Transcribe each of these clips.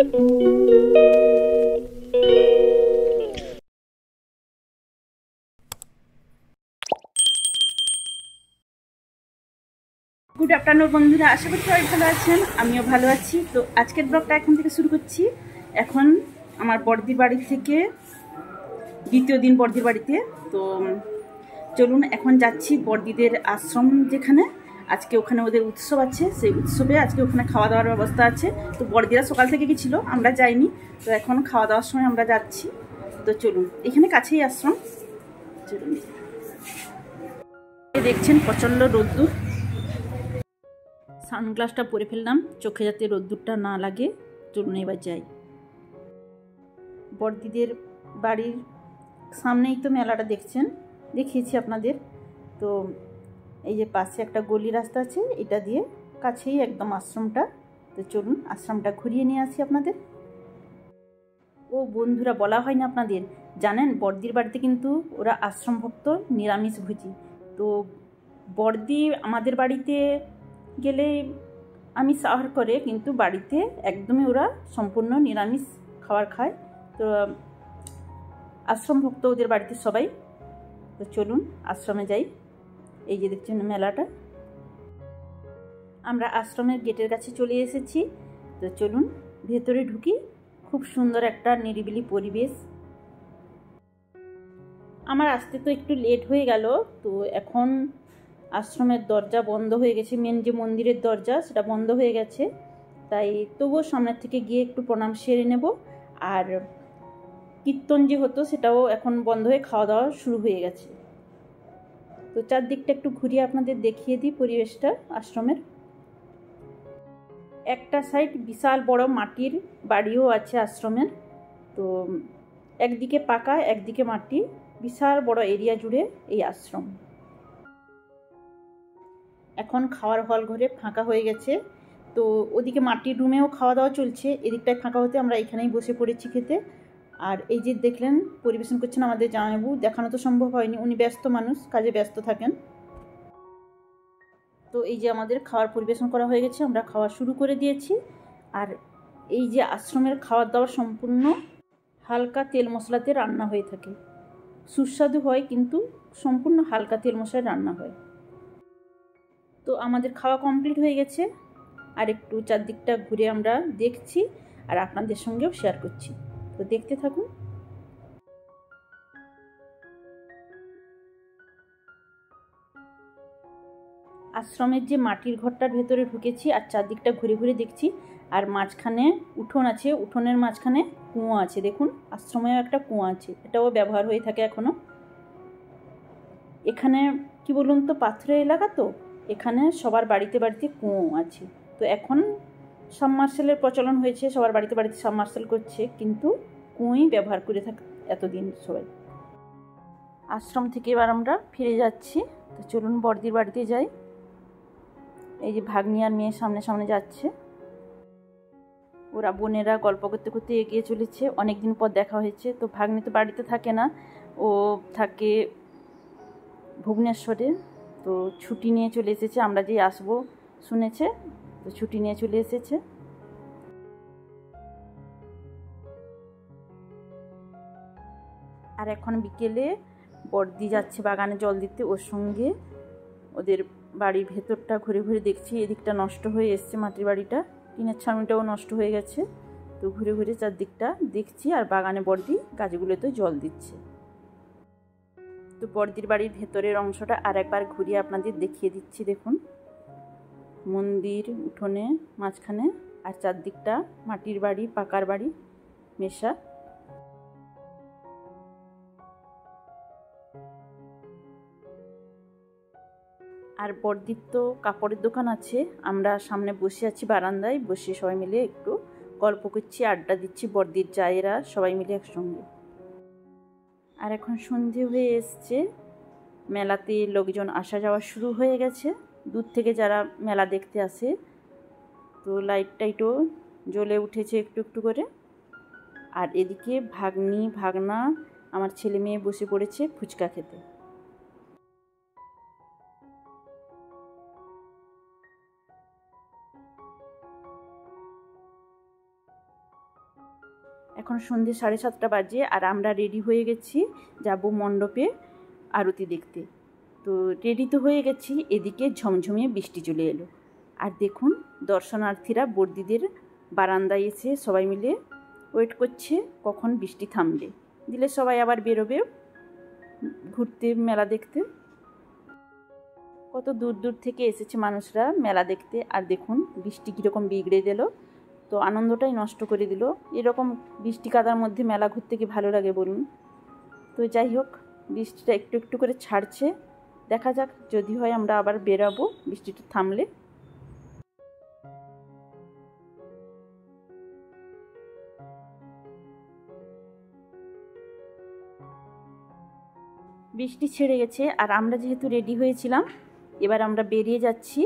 Good afternoon বন্ধুরা, আশা করি সবাই ভালো আছেন। আমিও ভালো আছি। তো আজকের ব্লগটা এখন থেকে শুরু করছি। এখন আমার বড়দির বাড়ি থেকে দ্বিতীয় দিন বড়দির বাড়িতে। তো চলুন এখন যাচ্ছি বড়দিদের আশ্রম যেখানে, আজকে ওখানে ওদের উৎসব আছে। সেই উৎসবে আজকে ওখানে খাওয়া দাওয়ার ব্যবস্থা আছে। তো বড়দিরা সকাল থেকে গেছিলো, আমরা যাইনি। তো এখন খাওয়া দাওয়ার সময় আমরা যাচ্ছি। তো চলুন, এখানে কাছেই আশ্রম। চলুন, দেখছেন প্রচণ্ড রোদ্দুর। সানগ্লাসটা পরে ফেললাম চোখে যাতে রোদ্দুরটা না লাগে। চলুন এবার যাই। বড়দিদের বাড়ির সামনেই তো মেলাটা দেখছেন, দেখিয়েছি আপনাদের। তো এই যে পাশে একটা গলি রাস্তা আছে, এটা দিয়ে কাছেই একদম আশ্রমটা। তো চলুন আশ্রমটা ঘুরিয়ে নিয়ে আসি আপনাদের। ও বন্ধুরা, বলা হয় না আপনাদের, জানেন বড়দির বাড়িতে কিন্তু ওরা আশ্রম ভক্ত, নিরামিষ ভোজী। তো বড়দি আমাদের বাড়িতে গেলে আমিষ আহার করে, কিন্তু বাড়িতে একদমই ওরা সম্পূর্ণ নিরামিষ খাবার খায়। তো আশ্রম ভক্ত ওদের বাড়িতে সবাই। তো চলুন আশ্রমে যাই। এই যে দেখছেন মেলাটা। আমরা আশ্রমের গেটের কাছে চলে এসেছি। তো চলুন ভেতরে ঢুকি। খুব সুন্দর একটা নিরিবিলি পরিবেশ। আমার আসতে তো একটু লেট হয়ে গেল। তো এখন আশ্রমের দরজা বন্ধ হয়ে গেছে, মেন যে মন্দিরের দরজা সেটা বন্ধ হয়ে গেছে। তাই তবুও সামনের থেকে গিয়ে একটু প্রণাম সেরে নেব। আর কীর্তন যে হতো সেটাও এখন বন্ধ হয়ে খাওয়া দাওয়া শুরু হয়ে গেছে। তো চারদিকটা একটু ঘুরিয়ে আপনাদের দেখিয়ে দিই পরিবেশটা আশ্রমের। একটা সাইড বিশাল বড় মাটির বাড়িও আছে আশ্রমের। তো একদিকে পাকা, একদিকে মাটি, বিশাল বড় এরিয়া জুড়ে এই আশ্রম। এখন খাওয়ার হল ঘরে ফাঁকা হয়ে গেছে। তো ওদিকে মাটির রুমেও খাওয়া দাওয়া চলছে, এদিকটায় ফাঁকা হতে আমরা এখানেই বসে পড়েছি খেতে। আর এই যে দেখলেন পরিবেশন করছেন আমাদের জামাইবাবু, দেখানো তো সম্ভব হয়নি, উনি ব্যস্ত মানুষ, কাজে ব্যস্ত থাকেন। তো এই যে আমাদের খাওয়ার পরিবেশন করা হয়ে গেছে, আমরা খাওয়া শুরু করে দিয়েছি। আর এই যে আশ্রমের খাওয়ার দাওয়ার সম্পূর্ণ হালকা তেল মশলাতে রান্না হয়ে থাকে। সুস্বাদু হয়, কিন্তু সম্পূর্ণ হালকা তেল মশলায় রান্না হয়। তো আমাদের খাওয়া কমপ্লিট হয়ে গেছে। আর একটু চারদিকটা ঘুরে আমরা দেখছি আর আপনাদের সঙ্গেও শেয়ার করছি। তো দেখতে থাকুন। আশ্রমের যে মাটির ঘরটার ভেতরে ঢুকেছি আর চারদিকটা ঘুরে ঘুরে দেখছি। আর মাঝখানে উঠোন আছে, উঠোনের মাঝখানে কুয়ো আছে। দেখুন আশ্রমেও একটা কুয়ো আছে, এটাও ব্যবহার হয়ে থাকে এখনও। এখানে কি বলুন তো, পাথরের এলাকা, তো এখানে সবার বাড়িতে বাড়িতে কুয়ো আছে। তো এখন সাবমার্সেলের প্রচলন হয়েছে, সবার বাড়িতে বাড়িতে সাবমার্সেল করছে, কিন্তু কুয়োই ব্যবহার করে থাকে এতদিন সবাই। আশ্রম থেকে এবার আমরা ফিরে যাচ্ছি। তো চলুন বড়দির বাড়িতে যাই। এই যে ভাগ্নি আর মেয়ে সামনে সামনে যাচ্ছে, ওরা বোনেরা গল্প করতে করতে এগিয়ে চলেছে। অনেক দিন পর দেখা হয়েছে। তো ভাগ্নি তো বাড়িতে থাকে না, ও থাকে ভুবনেশ্বরে। তো ছুটি নিয়ে চলে এসেছে, আমরা যে আসবো শুনেছে, তো ছুটি নিয়ে চলে এসেছে। আর এখন বিকেলে বড়দি যাচ্ছে বাগানে জল দিতে, ওর সঙ্গে। ওদের বাড়ির ভেতরটা ঘুরে ঘুরে দেখছি। এদিকটা নষ্ট হয়ে এসছে, মাটির বাড়িটা, টিনের ছাউনিটাও নষ্ট হয়ে গেছে। তো ঘুরে ঘুরে চারদিকটা দেখছি। আর বাগানে বড়দি গাছগুলোতে জল দিচ্ছে। তো বড়দির বাড়ির ভেতরের অংশটা আর একবার ঘুরিয়ে আপনাদের দেখিয়ে দিচ্ছি। দেখুন মন্দির, উঠোনে মাঝখানে, আর চারদিকটা মাটির বাড়ি, পাকার বাড়ি মেশা। আর বড়দির তো কাপড়ের দোকান আছে, আমরা সামনে বসে আছি বারান্দায়, বসে সবাই মিলে একটু গল্প করছি, আড্ডা দিচ্ছি, বড়দির জায়েরা সবাই মিলে একসঙ্গে। আর এখন সন্ধে হয়ে এসছে, মেলাতে লোকজন আসা যাওয়া শুরু হয়ে গেছে, দূর থেকে যারা মেলা দেখতে আসে। তো লাইট টাইটও জ্বলে উঠেছে একটু একটু করে। আর এদিকে ভাগ্নি ভাগনা আমার ছেলে মেয়ে বসে পড়েছে ফুচকা খেতে। এখন সন্ধ্যে 7:30 বাজে আর আমরা রেডি হয়ে গেছি, যাব মণ্ডপে আরতি দেখতে। তো রেডি তো হয়ে গেছি, এদিকে ঝমঝমিয়ে বৃষ্টি চলে এলো। আর দেখুন দর্শনার্থীরা বর্দিদের বারান্দায় এসে সবাই মিলে ওয়েট করছে কখন বৃষ্টি থামবে, দিলে সবাই আবার বেরোবে ঘুরতে, মেলা দেখতে। কত দূর দূর থেকে এসেছে মানুষরা মেলা দেখতে। আর দেখুন বৃষ্টি কীরকম বিগড়ে দিল, তো আনন্দটাই নষ্ট করে দিল। এরকম বৃষ্টি কাদার মধ্যে মেলা ঘুরতে কি ভালো লাগে বলুন। তো যাই হোক, বৃষ্টিটা একটু একটু করে ছাড়ছে, দেখা যাক যদি হয় আমরা আবার বেরাবো বৃষ্টিটা থামলে। বৃষ্টি ছেড়ে গেছে আর আমরা যেহেতু রেডি হয়েছিলাম, এবার আমরা বেরিয়ে যাচ্ছি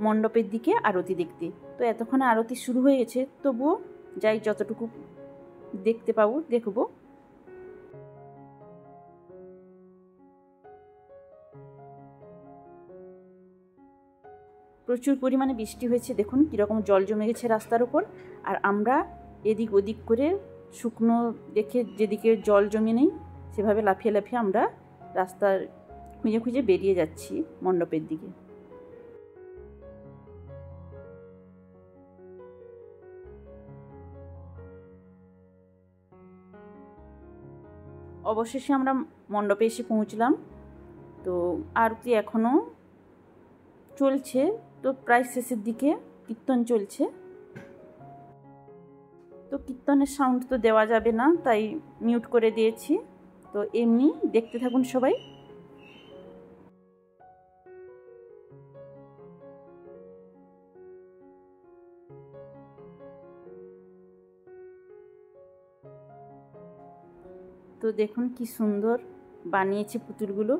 মণ্ডপের দিকে আরতি দেখতে। তো এতক্ষণে আরতি শুরু হয়ে গেছে, তবুও যাই যতটুকু দেখতে পাবো দেখব। প্রচুর পরিমাণে বৃষ্টি হয়েছে, দেখুন কীরকম জল জমে গেছে রাস্তার উপর। আর আমরা এদিক ওদিক করে শুকনো দেখে যেদিকে জল জমে নেই সেভাবে লাফিয়ে লাফিয়ে আমরা রাস্তার খুঁজে খুঁজে বেরিয়ে যাচ্ছি মণ্ডপের দিকে। অবশেষে আমরা মণ্ডপে এসে পৌঁছলাম। তো আরতি এখনও চলছে, তো প্রায় শেষের দিকে কীর্তন চলছে। তো কীর্তনের সাউন্ড তো দেওয়া যাবে না, তাই মিউট করে দিয়েছি। তো এমনি দেখতে থাকুন সবাই। তো দেখুন কি সুন্দর বানিয়েছে পুতুলগুলো,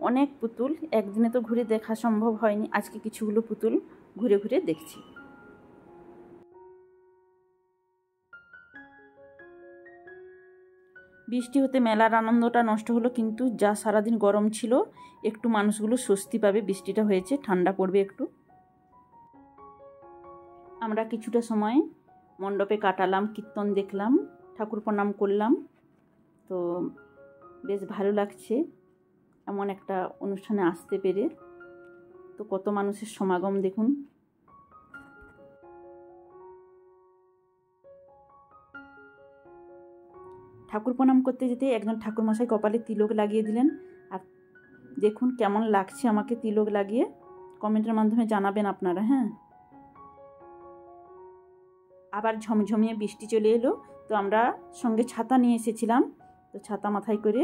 অনেক পুতুল, একদিনে তো ঘুরে দেখা সম্ভব হয়নি, আজকে কিছুগুলো পুতুল ঘুরে ঘুরে দেখছি। বৃষ্টি হতে মেলার আনন্দটা নষ্ট হলো, কিন্তু যা সারাদিন গরম ছিল একটু মানুষগুলো স্বস্তি পাবে, বৃষ্টিটা হয়েছে, ঠান্ডা পড়বে একটু। আমরা কিছুটা সময় মণ্ডপে কাটালাম, কীর্তন দেখলাম, ঠাকুর প্রণাম করলাম। তো বেশ ভালো লাগছে এমন একটা অনুষ্ঠানে আসতে পেরে। তো কত মানুষের সমাগম দেখুন। ঠাকুর প্রণাম করতে যেতে একজন ঠাকুরমশাই কপালে তিলক লাগিয়ে দিলেন। আর দেখুন কেমন লাগছে আমাকে তিলক লাগিয়ে, কমেন্টের মাধ্যমে জানাবেন আপনারা। হ্যাঁ, আবার ঝমঝমিয়ে বৃষ্টি চলে এলো। তো আমরা সঙ্গে ছাতা নিয়ে এসেছিলাম, তো ছাতা মাথায় করে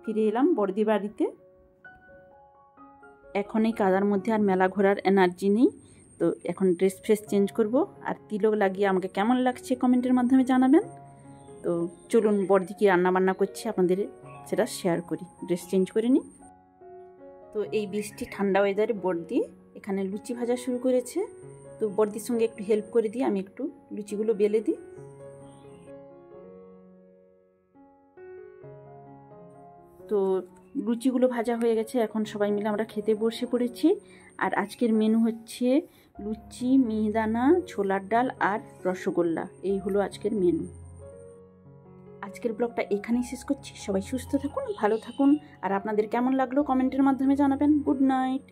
ফিরে এলাম বড়দি বাড়িতে। এখন এই কাদার মধ্যে আর মেলা ঘোরার এনার্জি নেই, তো এখন ড্রেস ফ্রেস চেঞ্জ করব। আর তিলক লাগিয়ে আমাকে কেমন লাগছে কমেন্টের মাধ্যমে জানাবেন। তো চলুন বড়দি কি রান্নাবান্না করছে আপনাদের সেটা শেয়ার করি, ড্রেস চেঞ্জ করে নিই। তো এই বৃষ্টি ঠান্ডা ওয়েদারে বড়দি এখানে লুচি ভাজা শুরু করেছে। তো বড়দির সঙ্গে একটু হেল্প করে দিই, আমি একটু লুচিগুলো বেলে দিই। তো লুচিগুলো ভাজা হয়ে গেছে, এখন সবাই মিলে আমরা খেতে বসে পড়েছি। আর আজকের মেনু হচ্ছে লুচি, মিহিদানা, ছোলার ডাল আর রসগোল্লা, এই হলো আজকের মেনু। আজকের ব্লগটা এখানেই শেষ করছি। সবাই সুস্থ থাকুন, ভালো থাকুন। আর আপনাদের কেমন লাগলো কমেন্টের মাধ্যমে জানাবেন। Good night.